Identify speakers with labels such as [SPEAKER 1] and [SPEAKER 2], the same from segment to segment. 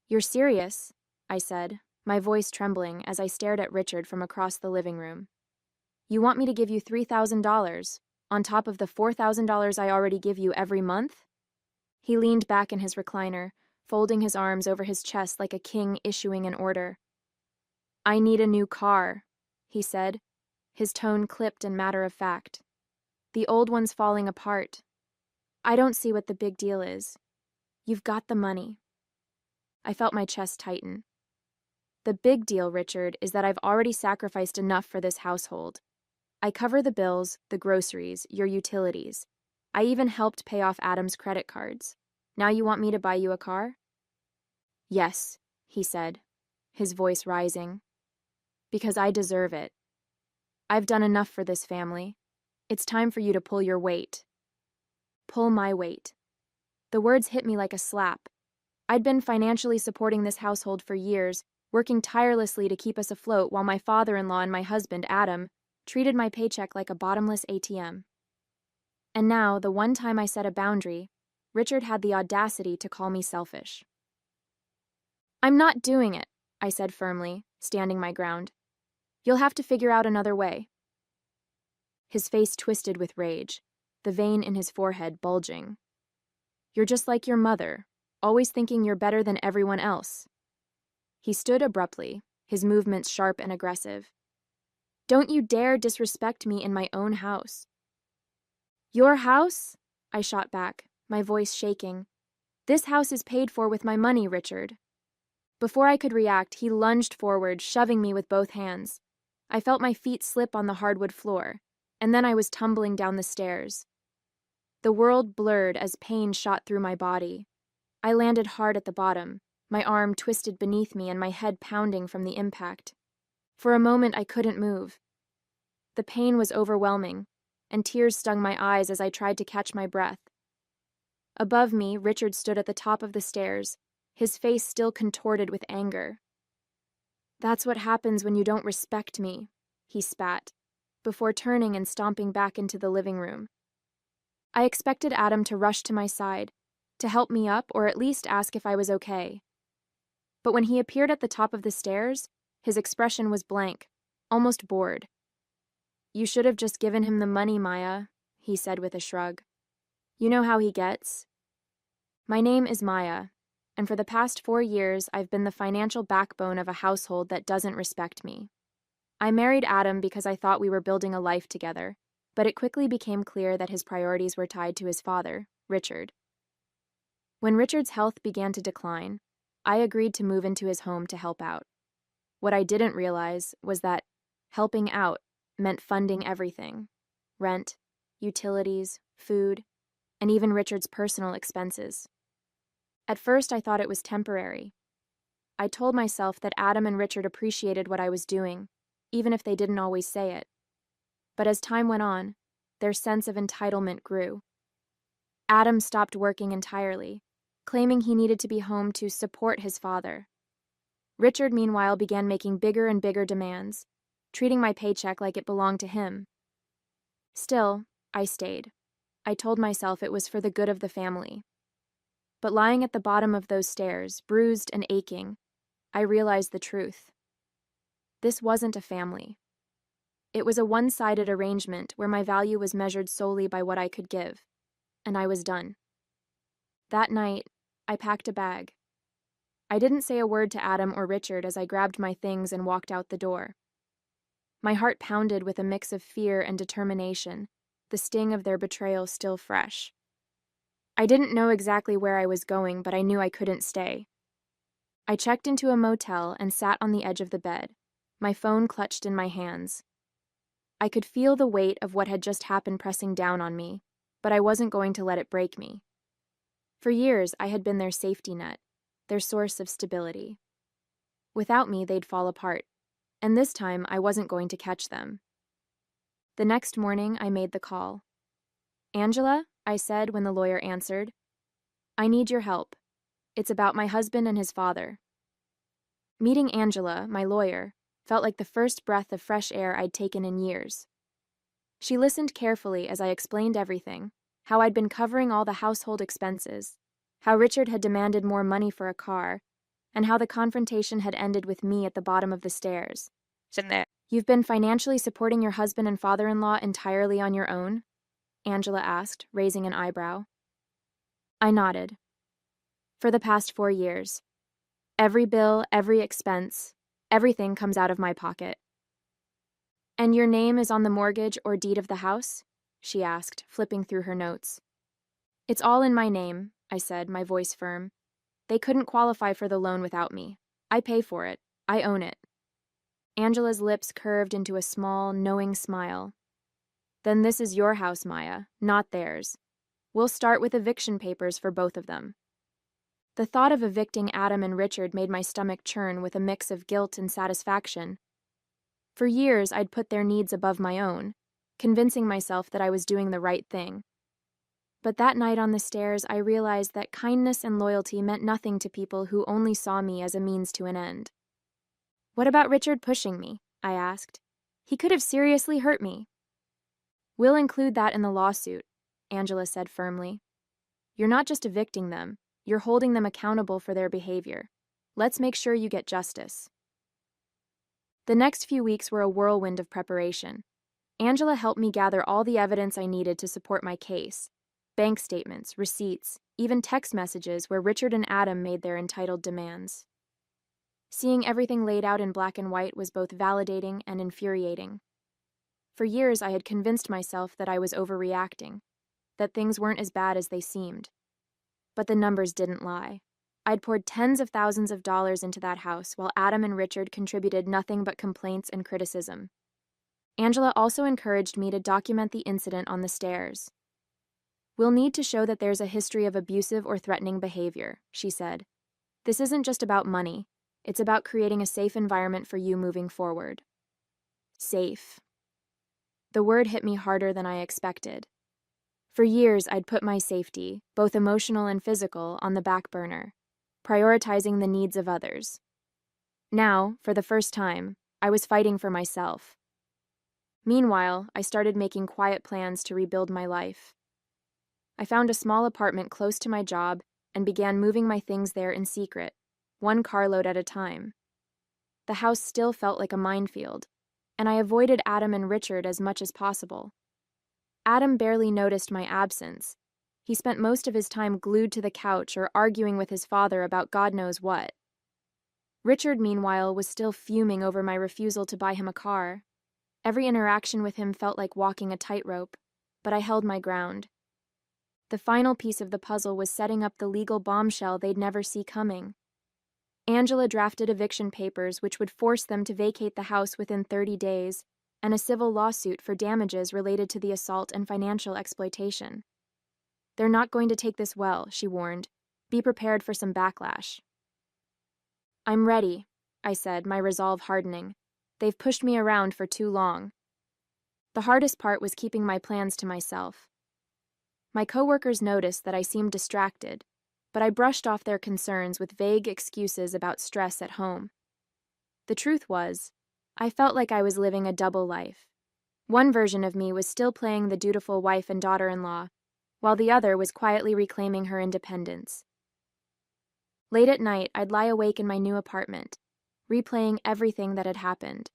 [SPEAKER 1] You're serious? I said, my voice trembling as I stared at Richard from across the living room. You want me to give you $3,000, on top of the $4,000 I already give you every month? He leaned back in his recliner, folding his arms over his chest like a king issuing an order. I need a new car, he said, his tone clipped and matter-of-fact. The old one's falling apart. I don't see what the big deal is. You've got the money. I felt my chest tighten. The big deal, Richard, is that I've already sacrificed enough for this household. I cover the bills, the groceries, your utilities. I even helped pay off Adam's credit cards. Now you want me to buy you a car? Yes, he said, his voice rising. Because I deserve it. I've done enough for this family. It's time for you to pull your weight. Pull my weight. The words hit me like a slap. I'd been financially supporting this household for years, working tirelessly to keep us afloat while my father-in-law and my husband, Adam, treated my paycheck like a bottomless ATM. And now, the one time I set a boundary, Richard had the audacity to call me selfish. I'm not doing it, I said firmly, standing my ground. You'll have to figure out another way. His face twisted with rage, the vein in his forehead bulging. You're just like your mother, always thinking you're better than everyone else. He stood abruptly, his movements sharp and aggressive. Don't you dare disrespect me in my own house. Your house? I shot back, my voice shaking. This house is paid for with my money, Richard. Before I could react, he lunged forward, shoving me with both hands. I felt my feet slip on the hardwood floor, and then I was tumbling down the stairs. The world blurred as pain shot through my body. I landed hard at the bottom, my arm twisted beneath me and my head pounding from the impact. For a moment, I couldn't move. The pain was overwhelming, and tears stung my eyes as I tried to catch my breath. Above me, Richard stood at the top of the stairs, his face still contorted with anger. That's what happens when you don't respect me, he spat, before turning and stomping back into the living room. I expected Adam to rush to my side, to help me up or at least ask if I was okay. But when he appeared at the top of the stairs, his expression was blank, almost bored. You should have just given him the money, Maya, he said with a shrug. You know how he gets. My name is Maya, and for the past 4 years I've been the financial backbone of a household that doesn't respect me. I married Adam because I thought we were building a life together, but it quickly became clear that his priorities were tied to his father, Richard. When Richard's health began to decline, I agreed to move into his home to help out. What I didn't realize was that helping out meant funding everything: rent, utilities, food, and even Richard's personal expenses. At first, I thought it was temporary. I told myself that Adam and Richard appreciated what I was doing, even if they didn't always say it. But as time went on, their sense of entitlement grew. Adam stopped working entirely, claiming he needed to be home to support his father. Richard, meanwhile, began making bigger and bigger demands, treating my paycheck like it belonged to him. Still, I stayed. I told myself it was for the good of the family. But lying at the bottom of those stairs, bruised and aching, I realized the truth. This wasn't a family. It was a one-sided arrangement where my value was measured solely by what I could give, and I was done. That night, I packed a bag. I didn't say a word to Adam or Richard as I grabbed my things and walked out the door. My heart pounded with a mix of fear and determination, the sting of their betrayal still fresh. I didn't know exactly where I was going, but I knew I couldn't stay. I checked into a motel and sat on the edge of the bed, my phone clutched in my hands. I could feel the weight of what had just happened pressing down on me, but I wasn't going to let it break me. For years, I had been their safety net, their source of stability. Without me, they'd fall apart, and this time I wasn't going to catch them. The next morning, I made the call. Angela, I said when the lawyer answered, I need your help. It's about my husband and his father. Meeting Angela, my lawyer, felt like the first breath of fresh air I'd taken in years. She listened carefully as I explained everything, how I'd been covering all the household expenses, how Richard had demanded more money for a car, and how the confrontation had ended with me at the bottom of the stairs. You've been financially supporting your husband and father-in-law entirely on your own? Angela asked, raising an eyebrow. I nodded. For the past 4 years. Every bill, every expense, everything comes out of my pocket. And your name is on the mortgage or deed of the house? She asked, flipping through her notes. It's all in my name, I said, my voice firm. They couldn't qualify for the loan without me. I pay for it. I own it. Angela's lips curved into a small, knowing smile. Then this is your house, Maya, not theirs. We'll start with eviction papers for both of them. The thought of evicting Adam and Richard made my stomach churn with a mix of guilt and satisfaction. For years, I'd put their needs above my own, convincing myself that I was doing the right thing. But that night on the stairs, I realized that kindness and loyalty meant nothing to people who only saw me as a means to an end. What about Richard pushing me? I asked. He could have seriously hurt me. We'll include that in the lawsuit, Angela said firmly. You're not just evicting them, you're holding them accountable for their behavior. Let's make sure you get justice. The next few weeks were a whirlwind of preparation. Angela helped me gather all the evidence I needed to support my case. Bank statements, receipts, even text messages where Richard and Adam made their entitled demands. Seeing everything laid out in black and white was both validating and infuriating. For years, I had convinced myself that I was overreacting, that things weren't as bad as they seemed. But the numbers didn't lie. I'd poured tens of thousands of dollars into that house while Adam and Richard contributed nothing but complaints and criticism. Angela also encouraged me to document the incident on the stairs. We'll need to show that there's a history of abusive or threatening behavior, she said. This isn't just about money. It's about creating a safe environment for you moving forward. Safe. The word hit me harder than I expected. For years, I'd put my safety, both emotional and physical, on the back burner, prioritizing the needs of others. Now, for the first time, I was fighting for myself. Meanwhile, I started making quiet plans to rebuild my life. I found a small apartment close to my job and began moving my things there in secret, one carload at a time. The house still felt like a minefield, and I avoided Adam and Richard as much as possible. Adam barely noticed my absence. He spent most of his time glued to the couch or arguing with his father about God knows what. Richard, meanwhile, was still fuming over my refusal to buy him a car. Every interaction with him felt like walking a tightrope, but I held my ground. The final piece of the puzzle was setting up the legal bombshell they'd never see coming. Angela drafted eviction papers which would force them to vacate the house within 30 days, and a civil lawsuit for damages related to the assault and financial exploitation. They're not going to take this well, she warned. Be prepared for some backlash. I'm ready, I said, my resolve hardening. They've pushed me around for too long. The hardest part was keeping my plans to myself. My coworkers noticed that I seemed distracted, but I brushed off their concerns with vague excuses about stress at home. The truth was, I felt like I was living a double life. One version of me was still playing the dutiful wife and daughter-in-law, while the other was quietly reclaiming her independence. Late at night, I'd lie awake in my new apartment, replaying everything that had happened.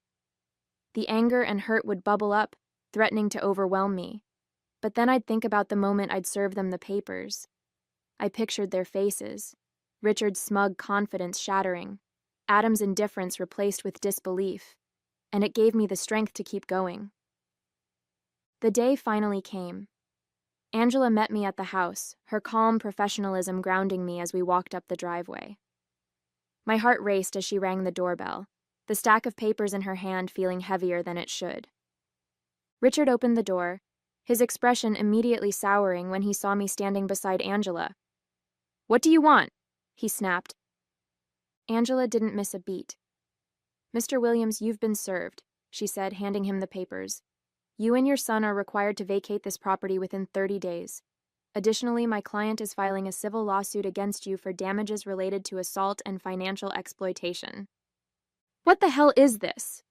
[SPEAKER 1] The anger and hurt would bubble up, threatening to overwhelm me. But then I'd think about the moment I'd serve them the papers. I pictured their faces, Richard's smug confidence shattering, Adam's indifference replaced with disbelief, and it gave me the strength to keep going. The day finally came. Angela met me at the house, her calm professionalism grounding me as we walked up the driveway. My heart raced as she rang the doorbell, the stack of papers in her hand feeling heavier than it should. Richard opened the door, his expression immediately souring when he saw me standing beside Angela. "What do you want?" he snapped. Angela didn't miss a beat. "Mr. Williams, you've been served," she said, handing him the papers. "You and your son are required to vacate this property within 30 days. Additionally, my client is filing a civil lawsuit against you for damages related to assault and financial exploitation." "What the hell is this?"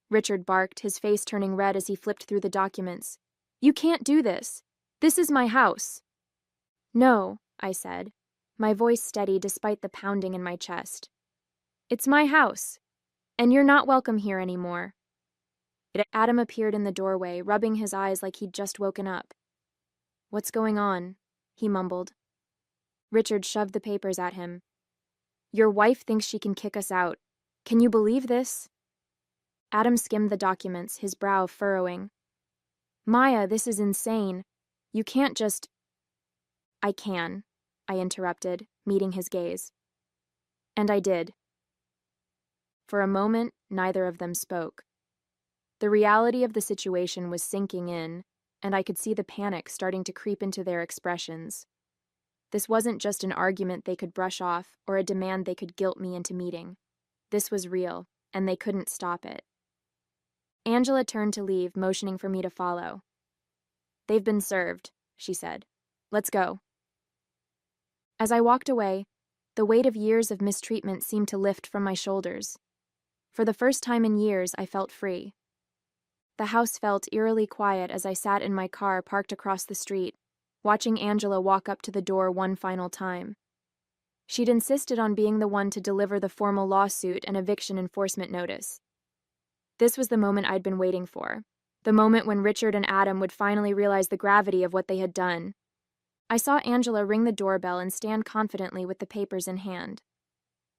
[SPEAKER 1] Richard barked, his face turning red as he flipped through the documents. "You can't do this. This is my house." "No," I said, my voice steady despite the pounding in my chest. It's my house, and you're not welcome here anymore. Adam appeared in the doorway, rubbing his eyes like he'd just woken up. What's going on? He mumbled. Richard shoved the papers at him. Your wife thinks she can kick us out. Can you believe this? Adam skimmed the documents, his brow furrowing. Maya, this is insane. You can't just... I can, I interrupted, meeting his gaze. And I did. For a moment, neither of them spoke. The reality of the situation was sinking in, and I could see the panic starting to creep into their expressions. This wasn't just an argument they could brush off or a demand they could guilt me into meeting. This was real, and they couldn't stop it. Angela turned to leave, motioning for me to follow. They've been served, she said. Let's go. As I walked away, the weight of years of mistreatment seemed to lift from my shoulders. For the first time in years, I felt free. The house felt eerily quiet as I sat in my car parked across the street, watching Angela walk up to the door one final time. She'd insisted on being the one to deliver the formal lawsuit and eviction enforcement notice. This was the moment I'd been waiting for, the moment when Richard and Adam would finally realize the gravity of what they had done. I saw Angela ring the doorbell and stand confidently with the papers in hand.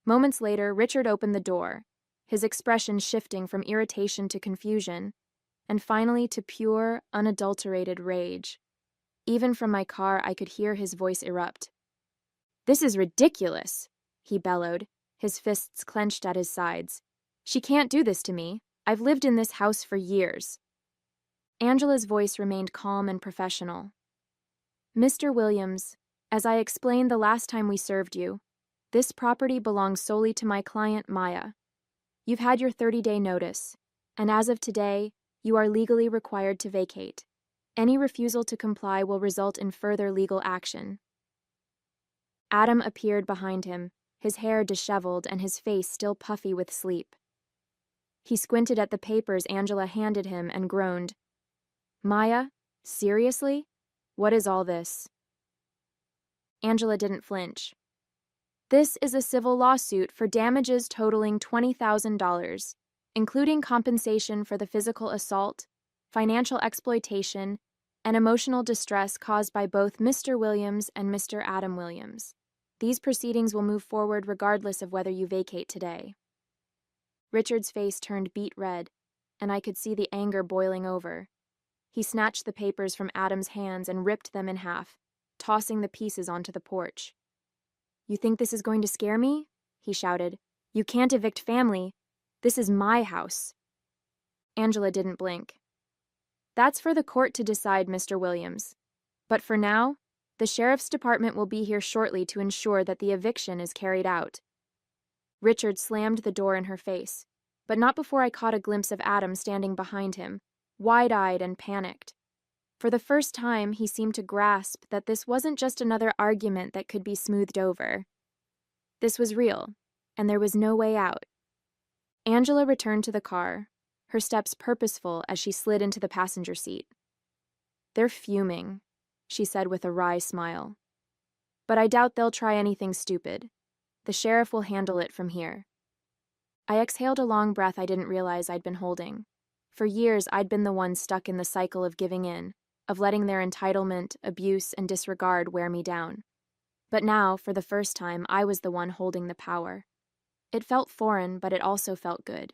[SPEAKER 1] Moments later, Richard opened the door, his expression shifting from irritation to confusion, and finally to pure, unadulterated rage. Even from my car, I could hear his voice erupt. This is ridiculous, he bellowed, his fists clenched at his sides. She can't do this to me. I've lived in this house for years. Angela's voice remained calm and professional. Mr. Williams, as I explained the last time we served you, this property belongs solely to my client, Maya. You've had your 30-day notice, and as of today, you are legally required to vacate. Any refusal to comply will result in further legal action. Adam appeared behind him, his hair disheveled and his face still puffy with sleep. He squinted at the papers Angela handed him and groaned. Maya, seriously? What is all this? Angela didn't flinch. This is a civil lawsuit for damages totaling $20,000, including compensation for the physical assault, financial exploitation, and emotional distress caused by both Mr. Williams and Mr. Adam Williams. These proceedings will move forward regardless of whether you vacate today. Richard's face turned beet red, and I could see the anger boiling over. He snatched the papers from Adam's hands and ripped them in half, tossing the pieces onto the porch. You think this is going to scare me? He shouted. You can't evict family. This is my house. Angela didn't blink. That's for the court to decide, Mr. Williams. But for now, the sheriff's department will be here shortly to ensure that the eviction is carried out. Richard slammed the door in her face, but not before I caught a glimpse of Adam standing behind him, wide-eyed and panicked. For the first time, he seemed to grasp that this wasn't just another argument that could be smoothed over. This was real, and there was no way out. Angela returned to the car, her steps purposeful as she slid into the passenger seat. They're fuming, she said with a wry smile. But I doubt they'll try anything stupid. The sheriff will handle it from here. I exhaled a long breath I didn't realize I'd been holding. For years, I'd been the one stuck in the cycle of giving in, of letting their entitlement, abuse, and disregard wear me down. But now, for the first time, I was the one holding the power. It felt foreign, but it also felt good.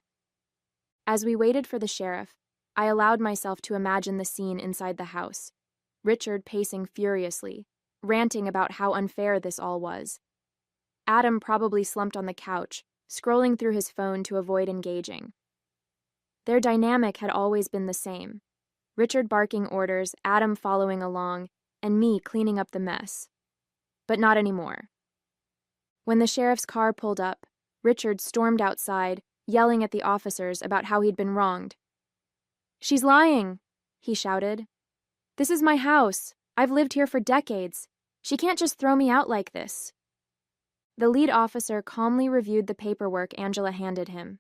[SPEAKER 1] As we waited for the sheriff, I allowed myself to imagine the scene inside the house. Richard pacing furiously, ranting about how unfair this all was. Adam probably slumped on the couch, scrolling through his phone to avoid engaging. Their dynamic had always been the same. Richard barking orders, Adam following along, and me cleaning up the mess. But not anymore. When the sheriff's car pulled up, Richard stormed outside, yelling at the officers about how he'd been wronged. She's lying, he shouted. This is my house. I've lived here for decades. She can't just throw me out like this. The lead officer calmly reviewed the paperwork Angela handed him.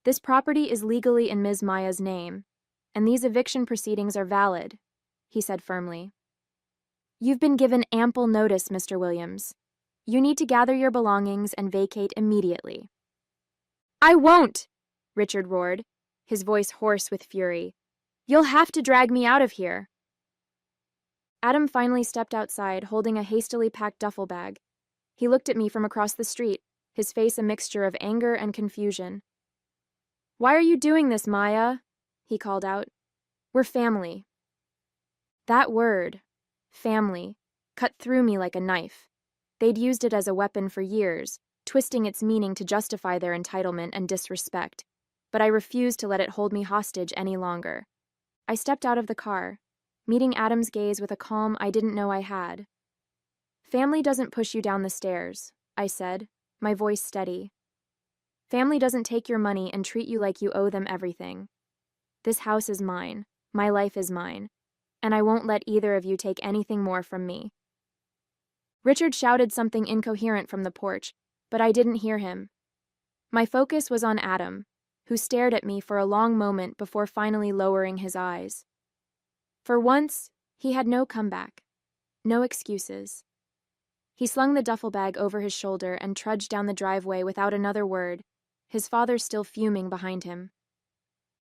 [SPEAKER 1] This property is legally in Ms. Maya's name, and these eviction proceedings are valid, he said firmly. You've been given ample notice, Mr. Williams. You need to gather your belongings and vacate immediately." "I won't!" Richard roared, his voice hoarse with fury. "You'll have to drag me out of here." Adam finally stepped outside, holding a hastily packed duffel bag. He looked at me from across the street, his face a mixture of anger and confusion. "Why are you doing this, Maya?" he called out. "We're family." That word, family, cut through me like a knife. They'd used it as a weapon for years, twisting its meaning to justify their entitlement and disrespect, but I refused to let it hold me hostage any longer. I stepped out of the car, meeting Adam's gaze with a calm I didn't know I had. "Family doesn't push you down the stairs," I said, my voice steady. "Family doesn't take your money and treat you like you owe them everything. This house is mine, my life is mine, and I won't let either of you take anything more from me." Richard shouted something incoherent from the porch, but I didn't hear him. My focus was on Adam, who stared at me for a long moment before finally lowering his eyes. For once, he had no comeback, no excuses. He slung the duffel bag over his shoulder and trudged down the driveway without another word, his father still fuming behind him.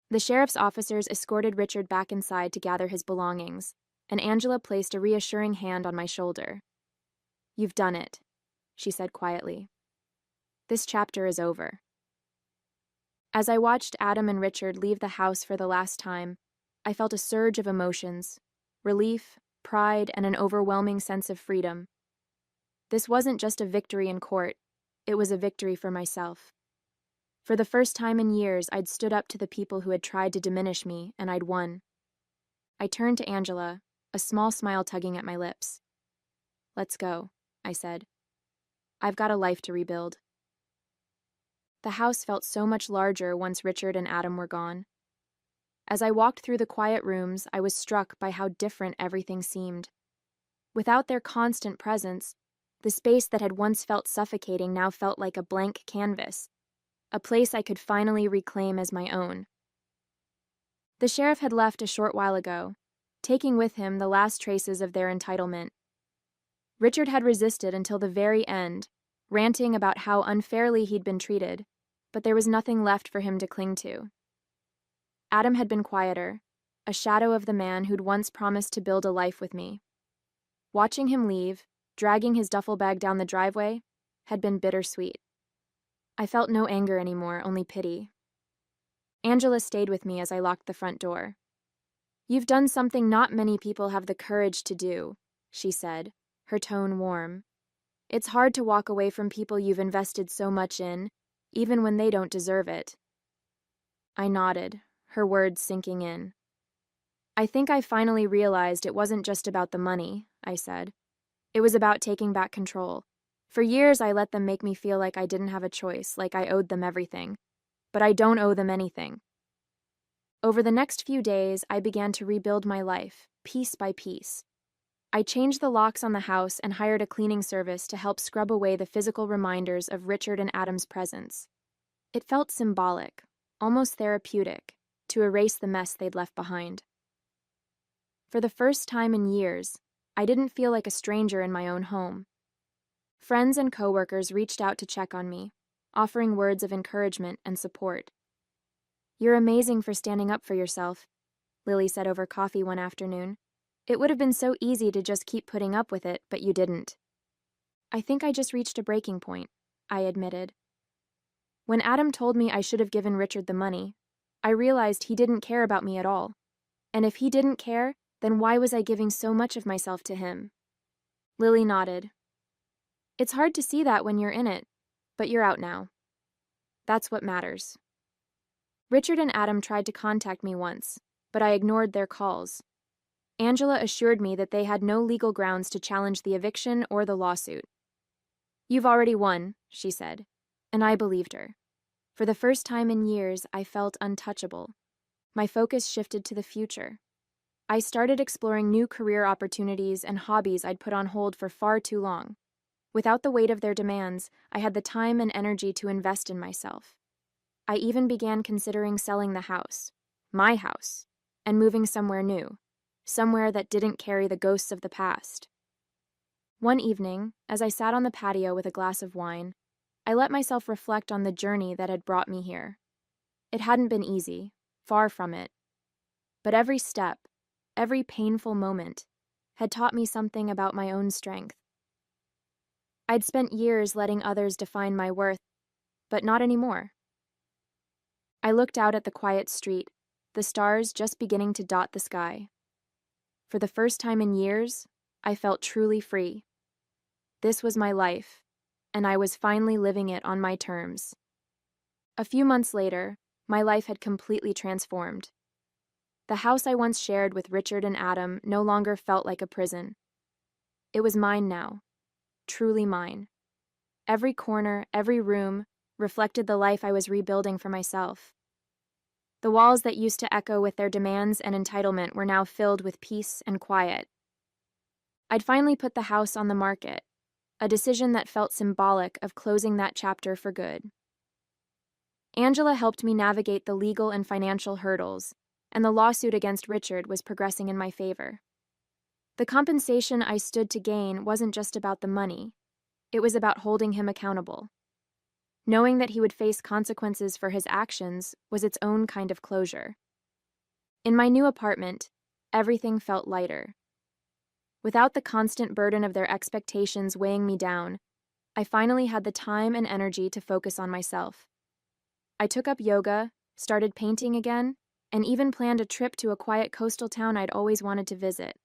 [SPEAKER 1] The sheriff's officers escorted Richard back inside to gather his belongings, and Angela placed a reassuring hand on my shoulder. "You've done it," she said quietly. "This chapter is over." As I watched Adam and Richard leave the house for the last time, I felt a surge of emotions, relief, pride, and an overwhelming sense of freedom. This wasn't just a victory in court, it was a victory for myself. For the first time in years, I'd stood up to the people who had tried to diminish me, and I'd won. I turned to Angela, a small smile tugging at my lips. "Let's go," I said. "I've got a life to rebuild." The house felt so much larger once Richard and Adam were gone. As I walked through the quiet rooms, I was struck by how different everything seemed. Without their constant presence, the space that had once felt suffocating now felt like a blank canvas, a place I could finally reclaim as my own. The sheriff had left a short while ago, taking with him the last traces of their entitlement. Richard had resisted until the very end, ranting about how unfairly he'd been treated, but there was nothing left for him to cling to. Adam had been quieter, a shadow of the man who'd once promised to build a life with me. Watching him leave, dragging his duffel bag down the driveway, had been bittersweet. I felt no anger anymore, only pity. Angela stayed with me as I locked the front door. "You've done something not many people have the courage to do," she said, her tone warm. "It's hard to walk away from people you've invested so much in, even when they don't deserve it." I nodded, her words sinking in. "I think I finally realized it wasn't just about the money," I said. "It was about taking back control. For years I let them make me feel like I didn't have a choice, like I owed them everything. But I don't owe them anything." Over the next few days, I began to rebuild my life, piece by piece. I changed the locks on the house and hired a cleaning service to help scrub away the physical reminders of Richard and Adam's presence. It felt symbolic, almost therapeutic, to erase the mess they'd left behind. For the first time in years, I didn't feel like a stranger in my own home. Friends and coworkers reached out to check on me, offering words of encouragement and support. "You're amazing for standing up for yourself," Lily said over coffee one afternoon. "It would have been so easy to just keep putting up with it, but you didn't." "I think I just reached a breaking point," I admitted. When Adam told me I should have given Richard the money, I realized he didn't care about me at all. And if he didn't care, then why was I giving so much of myself to him? Lily nodded. "It's hard to see that when you're in it, but you're out now. That's what matters." Richard and Adam tried to contact me once, but I ignored their calls. Angela assured me that they had no legal grounds to challenge the eviction or the lawsuit. "You've already won," she said, and I believed her. For the first time in years, I felt untouchable. My focus shifted to the future. I started exploring new career opportunities and hobbies I'd put on hold for far too long. Without the weight of their demands, I had the time and energy to invest in myself. I even began considering selling the house, my house, and moving somewhere new, somewhere that didn't carry the ghosts of the past. One evening, as I sat on the patio with a glass of wine, I let myself reflect on the journey that had brought me here. It hadn't been easy, far from it. But every step, every painful moment, had taught me something about my own strength. I'd spent years letting others define my worth, but not anymore. I looked out at the quiet street, the stars just beginning to dot the sky. For the first time in years, I felt truly free. This was my life, and I was finally living it on my terms. A few months later, my life had completely transformed. The house I once shared with Richard and Adam no longer felt like a prison. It was mine now, truly mine. Every corner, every room, reflected the life I was rebuilding for myself. The walls that used to echo with their demands and entitlement were now filled with peace and quiet. I'd finally put the house on the market, a decision that felt symbolic of closing that chapter for good. Angela helped me navigate the legal and financial hurdles, and the lawsuit against Richard was progressing in my favor. The compensation I stood to gain wasn't just about the money, it was about holding him accountable. Knowing that he would face consequences for his actions was its own kind of closure. In my new apartment, everything felt lighter. Without the constant burden of their expectations weighing me down, I finally had the time and energy to focus on myself. I took up yoga, started painting again, and even planned a trip to a quiet coastal town I'd always wanted to visit.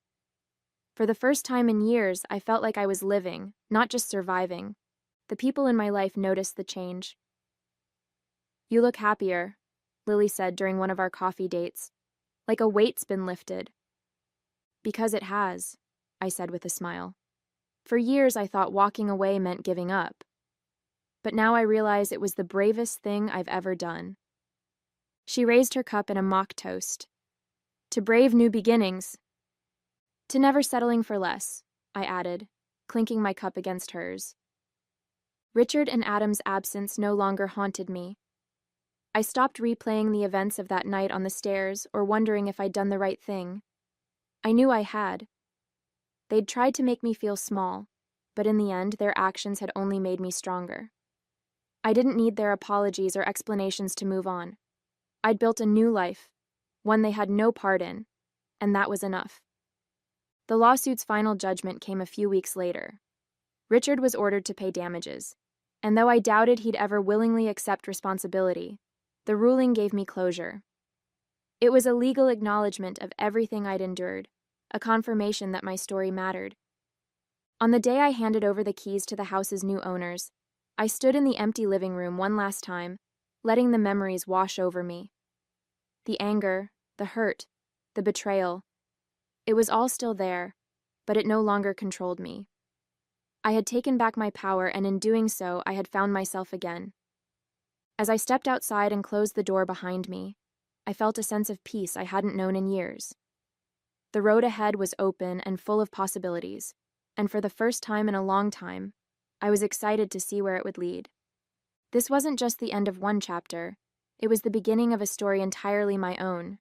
[SPEAKER 1] For the first time in years, I felt like I was living, not just surviving. The people in my life noticed the change. "You look happier," Lily said during one of our coffee dates. "Like a weight's been lifted." "Because it has," I said with a smile. For years I thought walking away meant giving up. But now I realize it was the bravest thing I've ever done. She raised her cup in a mock toast. "To brave new beginnings." "To never settling for less," I added, clinking my cup against hers. Richard and Adam's absence no longer haunted me. I stopped replaying the events of that night on the stairs or wondering if I'd done the right thing. I knew I had. They'd tried to make me feel small, but in the end, their actions had only made me stronger. I didn't need their apologies or explanations to move on. I'd built a new life, one they had no part in, and that was enough. The lawsuit's final judgment came a few weeks later. Richard was ordered to pay damages, and though I doubted he'd ever willingly accept responsibility, the ruling gave me closure. It was a legal acknowledgement of everything I'd endured, a confirmation that my story mattered. On the day I handed over the keys to the house's new owners, I stood in the empty living room one last time, letting the memories wash over me. The anger, the hurt, the betrayal. It was all still there, but it no longer controlled me. I had taken back my power, and in doing so, I had found myself again. As I stepped outside and closed the door behind me, I felt a sense of peace I hadn't known in years. The road ahead was open and full of possibilities, and for the first time in a long time, I was excited to see where it would lead. This wasn't just the end of one chapter, it was the beginning of a story entirely my own,